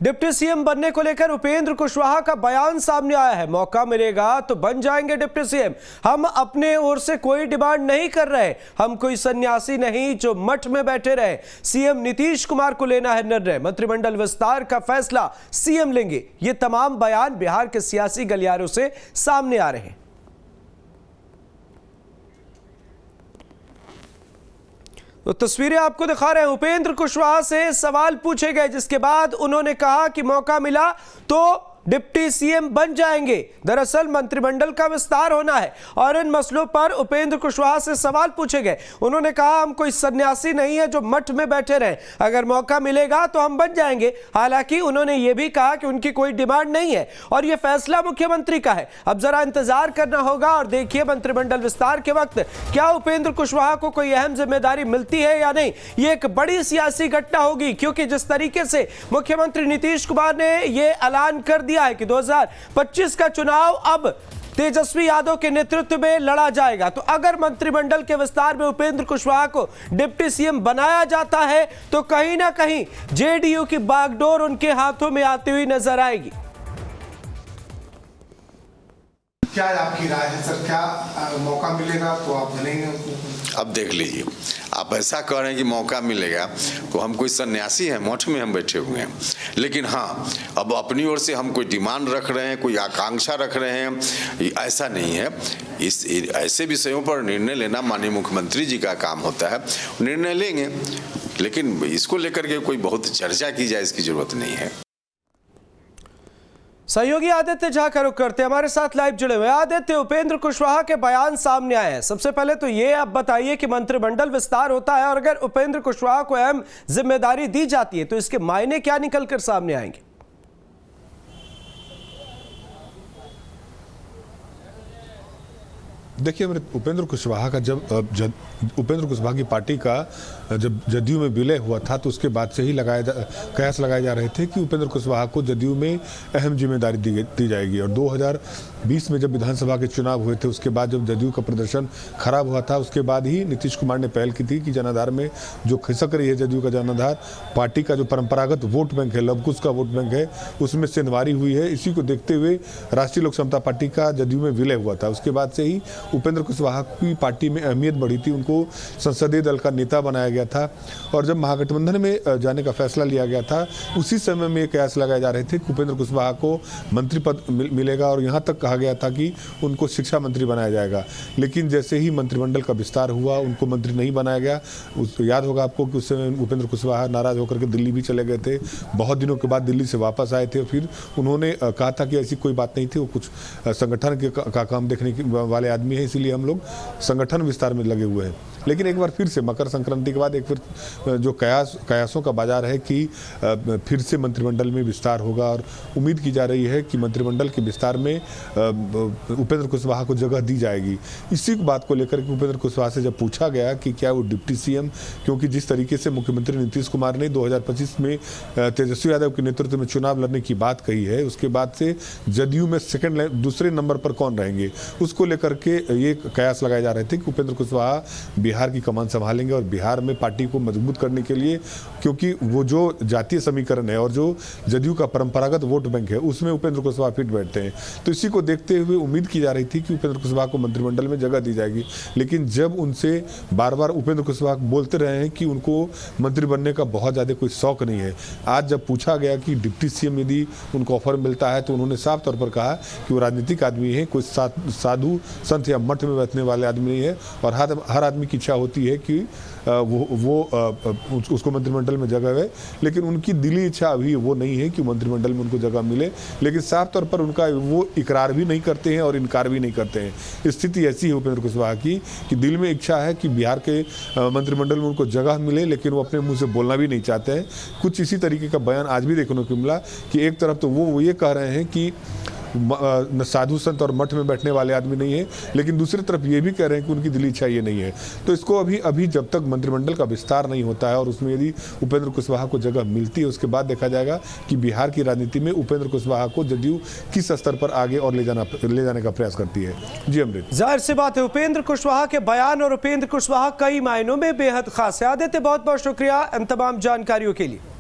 Deputy CM बनने को लेकर उपेंद्र कुशवाहा का बयान सामने आया है। मौका मिलेगा तो बन जाएंगे डिप्टी सीएम। हम अपने ओर से कोई डिमांड नहीं कर रहे, हम कोई सन्यासी नहीं जो मठ में बैठे रहे। सीएम नीतीश कुमार को लेना है निर्णय, मंत्रिमंडल विस्तार का फैसला सीएम लेंगे। ये तमाम बयान बिहार के सियासी गलियारों से सामने आ रहे हैं। तो तस्वीरें आपको दिखा रहे हैं। उपेंद्र कुशवाहा से सवाल पूछे गए, जिसके बाद उन्होंने कहा कि मौका मिला तो डिप्टी सीएम बन जाएंगे। दरअसल मंत्रिमंडल का विस्तार होना है और इन मसलों पर उपेंद्र कुशवाहा से सवाल पूछे गए। उन्होंने कहा हम कोई सन्यासी नहीं है जो मठ में बैठे रहे, अगर मौका मिलेगा तो हम बन जाएंगे। हालांकि उन्होंने यह भी कहा कि उनकी कोई डिमांड नहीं है और यह फैसला मुख्यमंत्री का है। अब जरा इंतजार करना होगा और देखिए मंत्रिमंडल विस्तार के वक्त क्या उपेंद्र कुशवाहा को कोई अहम जिम्मेदारी मिलती है या नहीं। यह एक बड़ी सियासी घटना होगी, क्योंकि जिस तरीके से मुख्यमंत्री नीतीश कुमार ने यह ऐलान कर दिया है कि 2025 का चुनाव अब तेजस्वी यादव के नेतृत्व में लड़ा जाएगा, तो अगर मंत्रिमंडल के विस्तार में उपेंद्र कुशवाहा को डिप्टी सीएम बनाया जाता है तो कहीं ना कहीं जेडीयू की बागडोर उनके हाथों में आती हुई नजर आएगी। क्या आपकी राय है सर, क्या मौका मिलेगा तो आप बनेंगे? अब देख लीजिए, आप ऐसा कह रहे हैं कि मौका मिलेगा तो हम कोई सन्यासी हैं, मठ में हम बैठे हुए हैं। लेकिन हाँ, अब अपनी ओर से हम कोई डिमांड रख रहे हैं, कोई आकांक्षा रख रहे हैं, ऐसा नहीं है। इस ऐसे विषयों पर निर्णय लेना माननीय मुख्यमंत्री जी का काम होता है, निर्णय लेंगे। लेकिन इसको लेकर के कोई बहुत चर्चा की जाए, इसकी जरूरत नहीं है। सहयोगी आदित्य झा का रुख करते हमारे साथ लाइव जुड़े हुए। आदित्य, उपेंद्र कुशवाहा के बयान सामने आए हैं। सबसे पहले तो ये आप बताइए कि मंत्रिमंडल विस्तार होता है और अगर उपेंद्र कुशवाहा को अहम जिम्मेदारी दी जाती है तो इसके मायने क्या निकलकर सामने आएंगे? देखिए, उपेंद्र कुशवाहा का उपेंद्र कुशवाहा की पार्टी का जब जदयू में विलय हुआ था तो उसके बाद से ही कयास लगाए जा रहे थे कि उपेंद्र कुशवाहा को जदयू में अहम जिम्मेदारी दी जाएगी। और 2020 में जब विधानसभा के चुनाव हुए थे, उसके बाद जब जदयू का प्रदर्शन खराब हुआ था, उसके बाद ही नीतीश कुमार ने पहल की थी कि जनाधार में जो खिसक रही है जदयू का जनाधार, पार्टी का जो परंपरागत वोट बैंक है, लवकुश का वोट बैंक है, उसमें सेंधमारी हुई है। इसी को देखते हुए राष्ट्रीय लोक समता पार्टी का जदयू में विलय हुआ था। उसके बाद से ही उपेंद्र कुशवाहा की पार्टी में अहमियत बढ़ी थी, उनको संसदीय दल का नेता बनाया गया था। और जब महागठबंधन में जाने का फैसला लिया गया था, उसी समय में कयास लगाए जा रहे थे कि उपेंद्र कुशवाहा को मंत्री पद मिलेगा और यहाँ तक कहा गया था कि उनको शिक्षा मंत्री बनाया जाएगा। लेकिन जैसे ही मंत्रिमंडल का विस्तार हुआ, उनको मंत्री नहीं बनाया गया। याद होगा आपको कि उस समय उपेंद्र कुशवाहा नाराज होकर के दिल्ली भी चले गए थे। बहुत दिनों के बाद दिल्ली से वापस आए थे। फिर उन्होंने कहा था कि ऐसी कोई बात नहीं थी, वो कुछ संगठन का काम देखने वाले आदमी है, इसीलिए हम लोग संगठन विस्तार में लगे हुए हैं। लेकिन एक बार फिर से मकर संक्रांति के बाद एक फिर जो कयासों का बाजार है कि फिर से मंत्रिमंडल में विस्तार होगा और उम्मीद की जा रही है कि मंत्रिमंडल के विस्तार में उपेंद्र कुशवाहा को जगह दी जाएगी। इसी बात को लेकर के उपेंद्र कुशवाहा से जब पूछा गया कि क्या वो डिप्टी सीएम, क्योंकि जिस तरीके से मुख्यमंत्री नीतीश कुमार ने 2025 में तेजस्वी यादव के नेतृत्व में चुनाव लड़ने की बात कही है, उसके बाद से जदयू में दूसरे नंबर पर कौन रहेंगे, उसको लेकर के ये कयास लगाए जा रहे थे कि उपेंद्र कुशवाहा बिहार की कमान संभालेंगे और बिहार में पार्टी को मजबूत करने के लिए, क्योंकि वो जो जातीय समीकरण है और जो जदयू का परंपरागत वोट बैंक है, उसमें उपेंद्र कुशवाहा फिट बैठते हैं। तो इसी को देखते हुए उम्मीद की जा रही थी कि उपेंद्र कुशवाहा को मंत्रिमंडल में जगह दी जाएगी। लेकिन जब उनसे बार बार उपेंद्र कुशवाहा बोलते रहे हैं कि उनको मंत्री बनने का बहुत ज़्यादा कोई शौक नहीं है, आज जब पूछा गया कि डिप्टी सीएम यदि उनको ऑफर मिलता है तो उन्होंने साफ तौर पर कहा कि वो राजनीतिक आदमी है, कोई साधु संत या मठ में बैठने वाले आदमी नहीं है। और हर आदमी की इच्छा होती है कि उसको मंत्रिमंडल में जगह है, लेकिन उनकी दिली इच्छा अभी वो नहीं है कि मंत्रिमंडल में उनको जगह मिले। लेकिन साफ तौर पर उनका वो इकरार भी नहीं करते हैं और इनकार भी नहीं करते हैं। स्थिति ऐसी है उपेंद्र कुशवाहा की कि दिल में इच्छा है कि बिहार के मंत्रिमंडल में उनको जगह मिले, लेकिन वो अपने मुंह से बोलना भी नहीं चाहते हैं। कुछ इसी तरीके का बयान आज भी देखने को मिला कि एक तरफ तो वो ये कह रहे हैं कि साधु संत और मठ में बैठने वाले आदमी नहीं है, लेकिन दूसरी तरफ ये भी कह रहे हैं कि उनकी दिली इच्छा ये नहीं है। तो इसको अभी जब तक मंत्रिमंडल का विस्तार नहीं होता है और उसमें यदि उपेंद्र कुशवाहा को जगह मिलती है, उसके बाद देखा जाएगा कि बिहार की राजनीति में उपेंद्र कुशवाहा को जदयू किस स्तर पर आगे और ले जाने का प्रयास करती है। जी अमृत, जाहिर सी बात है उपेंद्र कुशवाहा के बयान और उपेंद्र कुशवाहा कई मायनों में बेहद खास है। आदित्य, बहुत बहुत शुक्रिया इन तमाम जानकारियों के लिए।